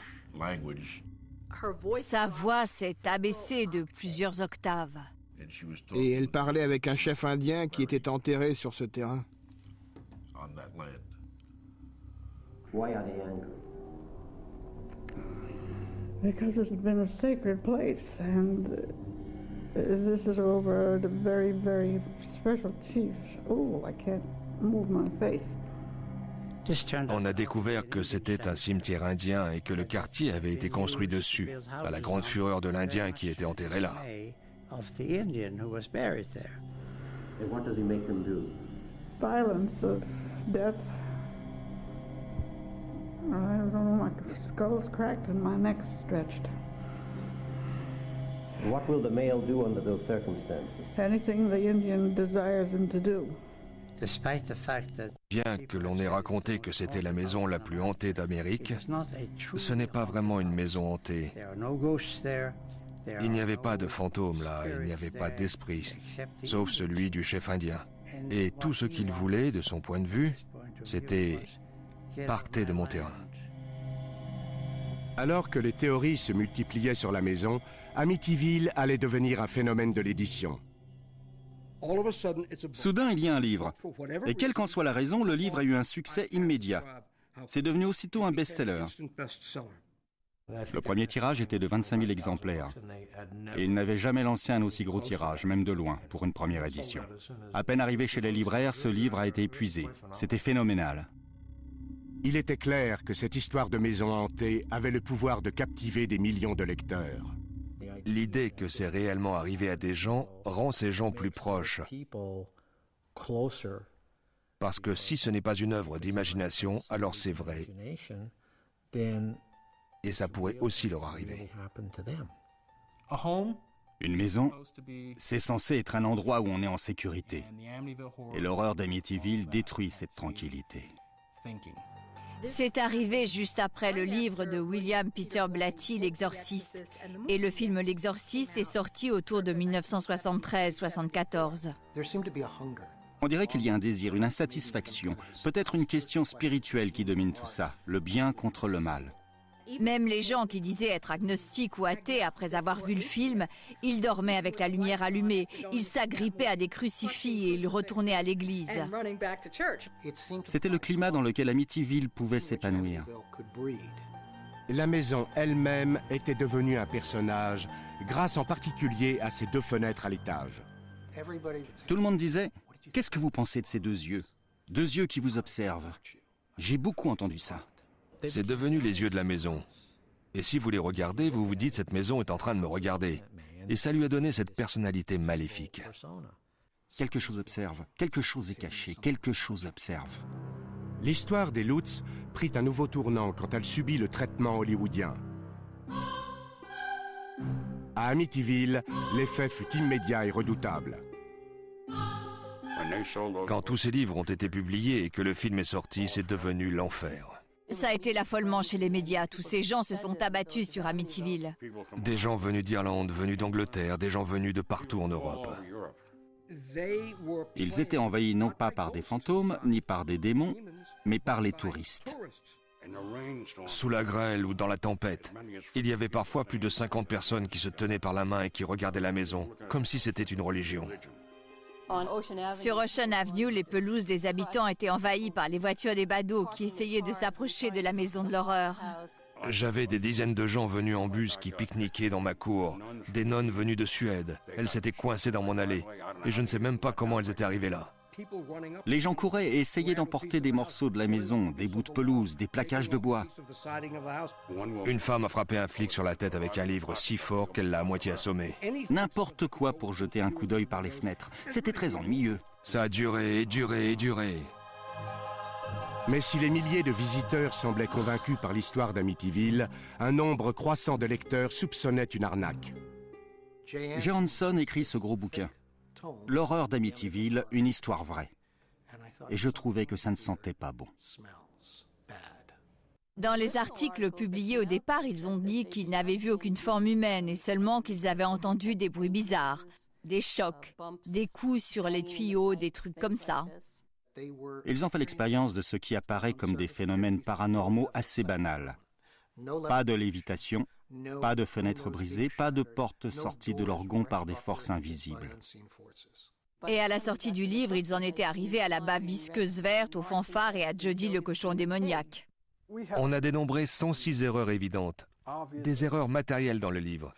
Sa voix s'est abaissée de plusieurs octaves. Et elle parlait avec un chef indien qui était enterré sur ce terrain. Why are they angry? Because it's been a sacred place, and this is over the very, very special chief. Oh, I can't move my face. On a découvert que c'était un cimetière indien et que le quartier avait été construit dessus, à la grande fureur de l'Indien qui était enterré là. And what does he make them do? Violence of death. I don't know, my skull's cracked and my neck's stretched. What will the male do under those circumstances? Anything the Indian desires him to do. Bien que l'on ait raconté que c'était la maison la plus hantée d'Amérique, ce n'est pas vraiment une maison hantée. Il n'y avait pas de fantômes là, il n'y avait pas d'esprit, sauf celui du chef indien. Et tout ce qu'il voulait, de son point de vue, c'était « partez de mon terrain ». Alors que les théories se multipliaient sur la maison, Amityville allait devenir un phénomène de l'édition. Soudain, il y a un livre. Et quelle qu'en soit la raison, le livre a eu un succès immédiat. C'est devenu aussitôt un best-seller. Le premier tirage était de 25 000 exemplaires. Et il n'avait jamais lancé un aussi gros tirage, même de loin, pour une première édition. À peine arrivé chez les libraires, ce livre a été épuisé. C'était phénoménal. Il était clair que cette histoire de maison hantée avait le pouvoir de captiver des millions de lecteurs. L'idée que c'est réellement arrivé à des gens rend ces gens plus proches. Parce que si ce n'est pas une œuvre d'imagination, alors c'est vrai. Et ça pourrait aussi leur arriver. Une maison, c'est censé être un endroit où on est en sécurité. Et l'horreur d'Amityville détruit cette tranquillité. C'est arrivé juste après le livre de William Peter Blatty, L'Exorciste. Et le film L'Exorciste est sorti autour de 1973-74. On dirait qu'il y a un désir, une insatisfaction, peut-être une question spirituelle qui domine tout ça, le bien contre le mal. Même les gens qui disaient être agnostiques ou athées après avoir vu le film, ils dormaient avec la lumière allumée, ils s'agrippaient à des crucifix et ils retournaient à l'église. C'était le climat dans lequel Amityville pouvait s'épanouir. La maison elle-même était devenue un personnage, grâce en particulier à ses 2 fenêtres à l'étage. Tout le monde disait « Qu'est-ce que vous pensez de ces 2 yeux? 2 yeux qui vous observent. » J'ai beaucoup entendu ça. C'est devenu les yeux de la maison. Et si vous les regardez, vous vous dites « cette maison est en train de me regarder ». Et ça lui a donné cette personnalité maléfique. Quelque chose observe, quelque chose est caché, quelque chose observe. L'histoire des Lutz prit un nouveau tournant quand elle subit le traitement hollywoodien. À Amityville, l'effet fut immédiat et redoutable. Quand tous ces livres ont été publiés et que le film est sorti, c'est devenu l'enfer. Ça a été l'affolement chez les médias. Tous ces gens se sont abattus sur Amityville. Des gens venus d'Irlande, venus d'Angleterre, des gens venus de partout en Europe. Ils étaient envahis non pas par des fantômes, ni par des démons, mais par les touristes. Sous la grêle ou dans la tempête, il y avait parfois plus de 50 personnes qui se tenaient par la main et qui regardaient la maison, comme si c'était une religion. Sur Ocean Avenue, les pelouses des habitants étaient envahies par les voitures des badauds qui essayaient de s'approcher de la maison de l'horreur. J'avais des dizaines de gens venus en bus qui pique-niquaient dans ma cour, des nonnes venues de Suède. Elles s'étaient coincées dans mon allée, et je ne sais même pas comment elles étaient arrivées là. Les gens couraient et essayaient d'emporter des morceaux de la maison, des bouts de pelouse, des plaquages de bois. Une femme a frappé un flic sur la tête avec un livre si fort qu'elle l'a à moitié assommé. N'importe quoi pour jeter un coup d'œil par les fenêtres. C'était très ennuyeux. Ça a duré et duré et duré. Mais si les milliers de visiteurs semblaient convaincus par l'histoire d'Amityville, un nombre croissant de lecteurs soupçonnait une arnaque. Johansson écrit ce gros bouquin. L'horreur d'Amityville, une histoire vraie. Et je trouvais que ça ne sentait pas bon. Dans les articles publiés au départ, ils ont dit qu'ils n'avaient vu aucune forme humaine et seulement qu'ils avaient entendu des bruits bizarres, des chocs, des coups sur les tuyaux, des trucs comme ça. Ils ont fait l'expérience de ce qui apparaît comme des phénomènes paranormaux assez banals. Pas de lévitation, pas de fenêtres brisées, pas de portes sorties de leur gonds par des forces invisibles. Et à la sortie du livre, ils en étaient arrivés à la bave visqueuse verte, aux fanfares et à Jody le cochon démoniaque. On a dénombré 106 erreurs évidentes, des erreurs matérielles dans le livre.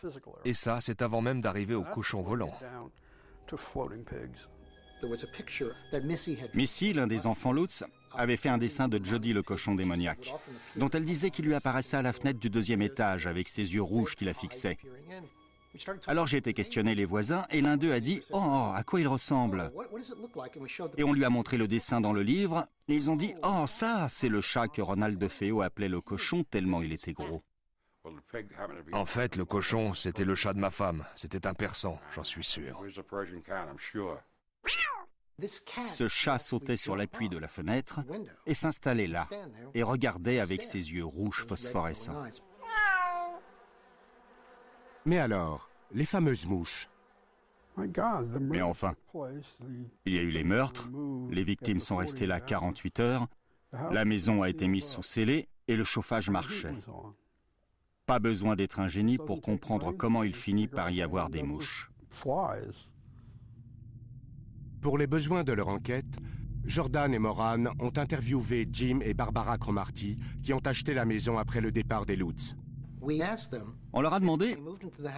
Et ça, c'est avant même d'arriver au cochon volant. Missy, l'un des enfants Lutz, avait fait un dessin de Jody le cochon démoniaque, dont elle disait qu'il lui apparaissait à la fenêtre du 2e étage avec ses yeux rouges qui la fixaient. Alors j'ai été questionner les voisins et l'un d'eux a dit « Oh, à quoi il ressemble ?» Et on lui a montré le dessin dans le livre et ils ont dit « Oh, ça, c'est le chat que Ronald DeFeo appelait le cochon tellement il était gros. » En fait, le cochon, c'était le chat de ma femme. C'était un persan, j'en suis sûr. Ce chat sautait sur l'appui de la fenêtre et s'installait là, et regardait avec ses yeux rouges phosphorescents. Mais alors, les fameuses mouches? Mais enfin, il y a eu les meurtres, les victimes sont restées là 48 heures, la maison a été mise sous scellé et le chauffage marchait. Pas besoin d'être un génie pour comprendre comment il finit par y avoir des mouches. Pour les besoins de leur enquête, Jordan et Moran ont interviewé Jim et Barbara Cromarty qui ont acheté la maison après le départ des Lutz. On leur a demandé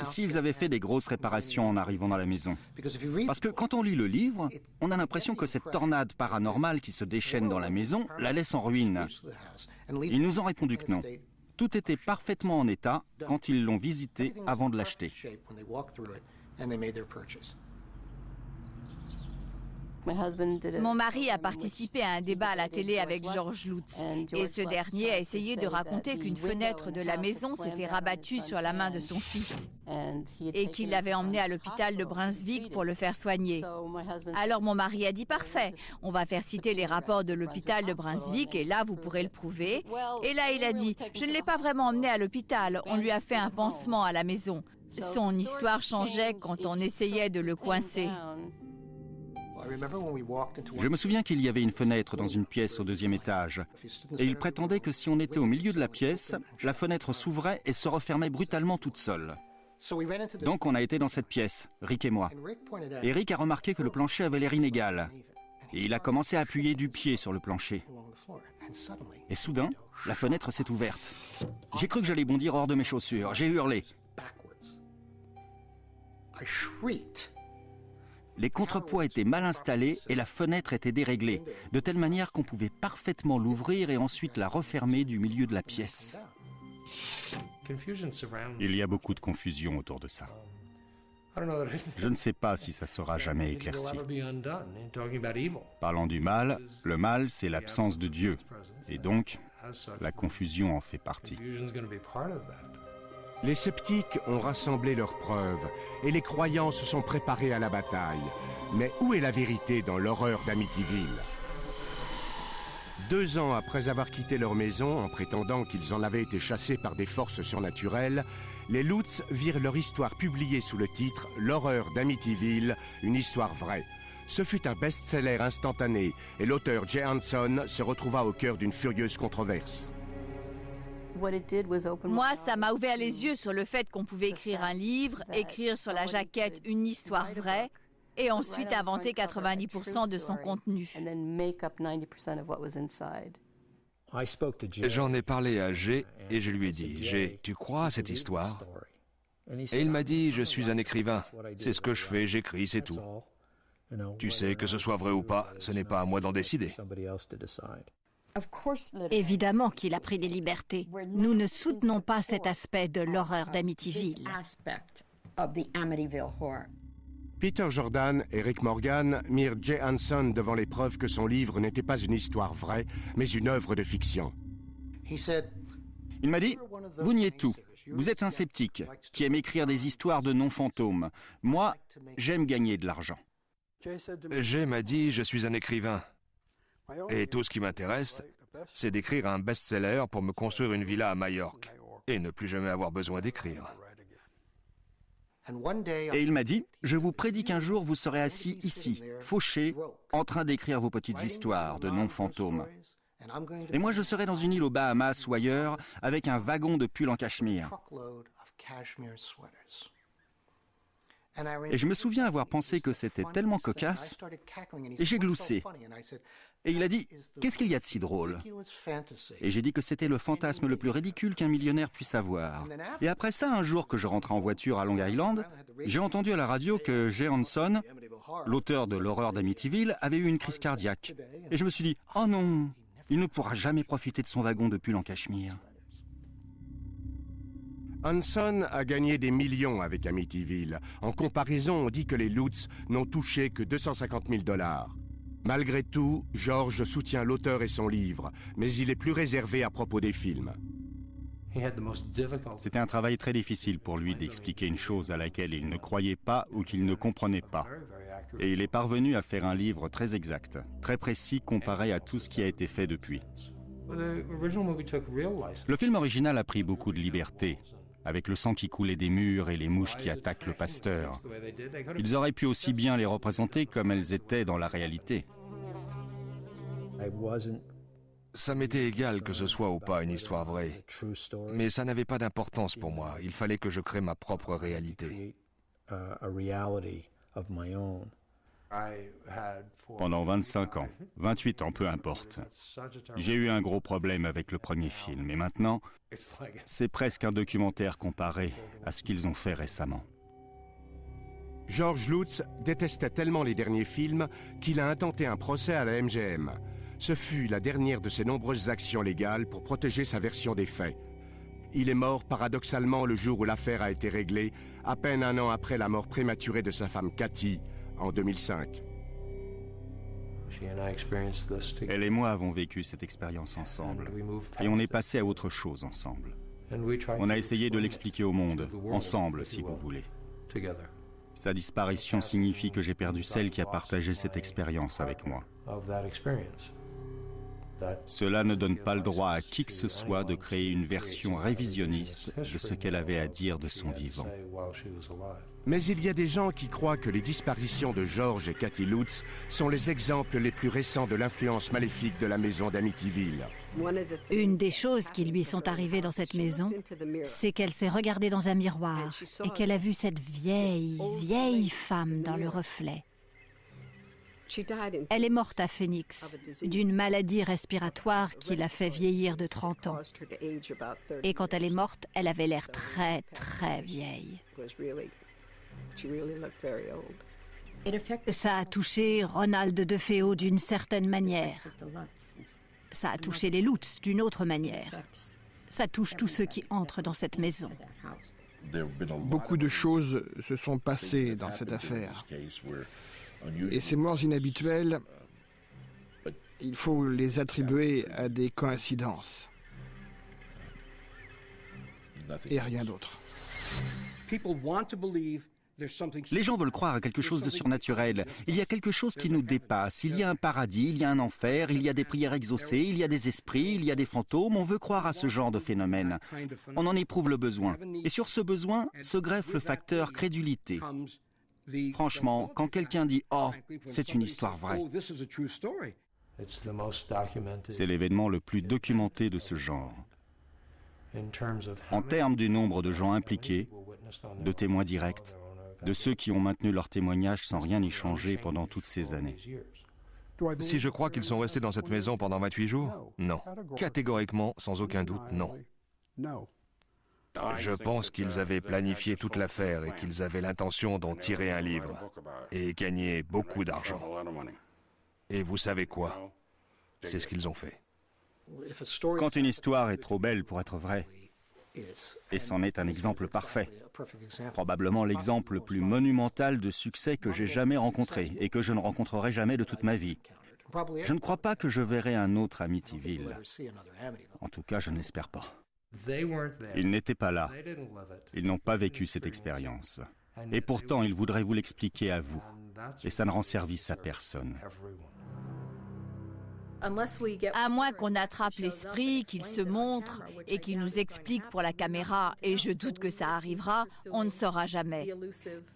s'ils avaient fait des grosses réparations en arrivant dans la maison. Parce que quand on lit le livre, on a l'impression que cette tornade paranormale qui se déchaîne dans la maison la laisse en ruine. Ils nous ont répondu que non. Tout était parfaitement en état quand ils l'ont visité avant de l'acheter. Mon mari a participé à un débat à la télé avec George Lutz et ce dernier a essayé de raconter qu'une fenêtre de la maison s'était rabattue sur la main de son fils et qu'il l'avait emmené à l'hôpital de Brunswick pour le faire soigner. Alors mon mari a dit parfait, on va faire citer les rapports de l'hôpital de Brunswick et là vous pourrez le prouver. Et là il a dit, je ne l'ai pas vraiment emmené à l'hôpital, on lui a fait un pansement à la maison. Son histoire changeait quand on essayait de le coincer. Je me souviens qu'il y avait une fenêtre dans une pièce au deuxième étage. Et il prétendait que si on était au milieu de la pièce, la fenêtre s'ouvrait et se refermait brutalement toute seule. Donc on a été dans cette pièce, Rick et moi. Et Rick a remarqué que le plancher avait l'air inégal. Et il a commencé à appuyer du pied sur le plancher. Et soudain, la fenêtre s'est ouverte. J'ai cru que j'allais bondir hors de mes chaussures. J'ai hurlé. Les contrepoids étaient mal installés et la fenêtre était déréglée, de telle manière qu'on pouvait parfaitement l'ouvrir et ensuite la refermer du milieu de la pièce. Il y a beaucoup de confusion autour de ça. Je ne sais pas si ça sera jamais éclairci. Parlant du mal, le mal, c'est l'absence de Dieu. Et donc, la confusion en fait partie. Les sceptiques ont rassemblé leurs preuves et les croyants se sont préparés à la bataille. Mais où est la vérité dans l'horreur d'Amityville? 2 ans après avoir quitté leur maison en prétendant qu'ils en avaient été chassés par des forces surnaturelles, les Lutz virent leur histoire publiée sous le titre « L'horreur d'Amityville, une histoire vraie ». Ce fut un best-seller instantané et l'auteur Jay Hanson se retrouva au cœur d'une furieuse controverse. Moi, ça m'a ouvert les yeux sur le fait qu'on pouvait écrire un livre, écrire sur la jaquette une histoire vraie et ensuite inventer 90% de son contenu. J'en ai parlé à Jay et je lui ai dit, Jay, tu crois à cette histoire? Et il m'a dit, je suis un écrivain, c'est ce que je fais, j'écris, c'est tout. Tu sais, que ce soit vrai ou pas, ce n'est pas à moi d'en décider. Évidemment qu'il a pris des libertés. Nous ne soutenons pas cet aspect de l'horreur d'Amityville. Peter Jordan et Rick Morgan mirent Jay Hanson devant les preuves que son livre n'était pas une histoire vraie, mais une œuvre de fiction. Il m'a dit, vous niez tout. Vous êtes un sceptique qui aime écrire des histoires de non-fantômes. Moi, j'aime gagner de l'argent. Jay m'a dit, je suis un écrivain. Et tout ce qui m'intéresse, c'est d'écrire un best-seller pour me construire une villa à Majorque et ne plus jamais avoir besoin d'écrire. Et il m'a dit, je vous prédis qu'un jour vous serez assis ici, fauché, en train d'écrire vos petites histoires de non-fantômes. Et moi je serai dans une île aux Bahamas ou ailleurs avec un wagon de pulls en cachemire. Et je me souviens avoir pensé que c'était tellement cocasse, et j'ai gloussé. Et il a dit, qu'est-ce qu'il y a de si drôle? Et j'ai dit que c'était le fantasme le plus ridicule qu'un millionnaire puisse avoir. Et après ça, un jour que je rentrais en voiture à Long Island, j'ai entendu à la radio que Jay Hanson, l'auteur de l'horreur d'Amityville, avait eu une crise cardiaque. Et je me suis dit, oh non, il ne pourra jamais profiter de son wagon de pull en cachemire. Hanson a gagné des millions avec Amityville. En comparaison, on dit que les Lutz n'ont touché que 250 000 $. Malgré tout, George soutient l'auteur et son livre, mais il est plus réservé à propos des films. C'était un travail très difficile pour lui d'expliquer une chose à laquelle il ne croyait pas ou qu'il ne comprenait pas. Et il est parvenu à faire un livre très exact, très précis comparé à tout ce qui a été fait depuis. Le film original a pris beaucoup de liberté, avec le sang qui coulait des murs et les mouches qui attaquent le pasteur. Ils auraient pu aussi bien les représenter comme elles étaient dans la réalité. Ça m'était égal que ce soit ou pas une histoire vraie, mais ça n'avait pas d'importance pour moi. Il fallait que je crée ma propre réalité. Pendant 25 ans, 28 ans, peu importe. J'ai eu un gros problème avec le premier film, et maintenant, c'est presque un documentaire comparé à ce qu'ils ont fait récemment. George Lutz détestait tellement les derniers films qu'il a intenté un procès à la MGM. Ce fut la dernière de ses nombreuses actions légales pour protéger sa version des faits. Il est mort paradoxalement le jour où l'affaire a été réglée, à peine un an après la mort prématurée de sa femme Kathy, en 2005. Elle et moi avons vécu cette expérience ensemble, et on est passé à autre chose ensemble. On a essayé de l'expliquer au monde, ensemble si vous voulez. Sa disparition signifie que j'ai perdu celle qui a partagé cette expérience avec moi. Cela ne donne pas le droit à qui que ce soit de créer une version révisionniste de ce qu'elle avait à dire de son vivant. Mais il y a des gens qui croient que les disparitions de George et Kathy Lutz sont les exemples les plus récents de l'influence maléfique de la maison d'Amityville. Une des choses qui lui sont arrivées dans cette maison, c'est qu'elle s'est regardée dans un miroir et qu'elle a vu cette vieille femme dans le reflet. Elle est morte à Phoenix, d'une maladie respiratoire qui l'a fait vieillir de 30 ans. Et quand elle est morte, elle avait l'air très, très vieille. Ça a touché Ronald DeFeo d'une certaine manière. Ça a touché les Lutz d'une autre manière. Ça touche tous ceux qui entrent dans cette maison. Beaucoup de choses se sont passées dans cette affaire. Et ces morts inhabituelles, il faut les attribuer à des coïncidences. Et rien d'autre. Les gens veulent croire à quelque chose de surnaturel. Il y a quelque chose qui nous dépasse. Il y a un paradis, il y a un enfer, il y a des prières exaucées, il y a des esprits, il y a des fantômes. On veut croire à ce genre de phénomène. On en éprouve le besoin. Et sur ce besoin se greffe le facteur crédulité. Franchement, quand quelqu'un dit « Oh, c'est une histoire vraie », c'est l'événement le plus documenté de ce genre. En termes du nombre de gens impliqués, de témoins directs, de ceux qui ont maintenu leur témoignage sans rien y changer pendant toutes ces années. Si je crois qu'ils sont restés dans cette maison pendant 28 jours? Non. Catégoriquement, sans aucun doute, non. Je pense qu'ils avaient planifié toute l'affaire et qu'ils avaient l'intention d'en tirer un livre et gagner beaucoup d'argent. Et vous savez quoi? C'est ce qu'ils ont fait. Quand une histoire est trop belle pour être vraie, et c'en est un exemple parfait, probablement l'exemple le plus monumental de succès que j'ai jamais rencontré et que je ne rencontrerai jamais de toute ma vie. Je ne crois pas que je verrai un autre Amityville. En tout cas, je ne l'espère pas. Ils n'étaient pas là. Ils n'ont pas vécu cette expérience. Et pourtant, ils voudraient vous l'expliquer à vous. Et ça ne rend service à personne. À moins qu'on attrape l'esprit, qu'il se montre et qu'il nous explique pour la caméra, et je doute que ça arrivera, on ne saura jamais.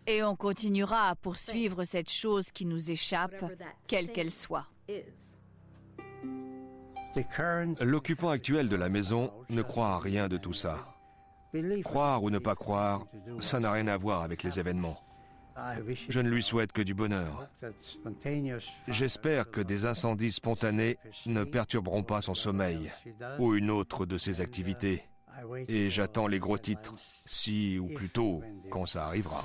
Et on continuera à poursuivre cette chose qui nous échappe, quelle qu'elle soit. L'occupant actuel de la maison ne croit à rien de tout ça. Croire ou ne pas croire, ça n'a rien à voir avec les événements. Je ne lui souhaite que du bonheur. J'espère que des incendies spontanés ne perturberont pas son sommeil ou une autre de ses activités. Et j'attends les gros titres, si ou plutôt quand ça arrivera.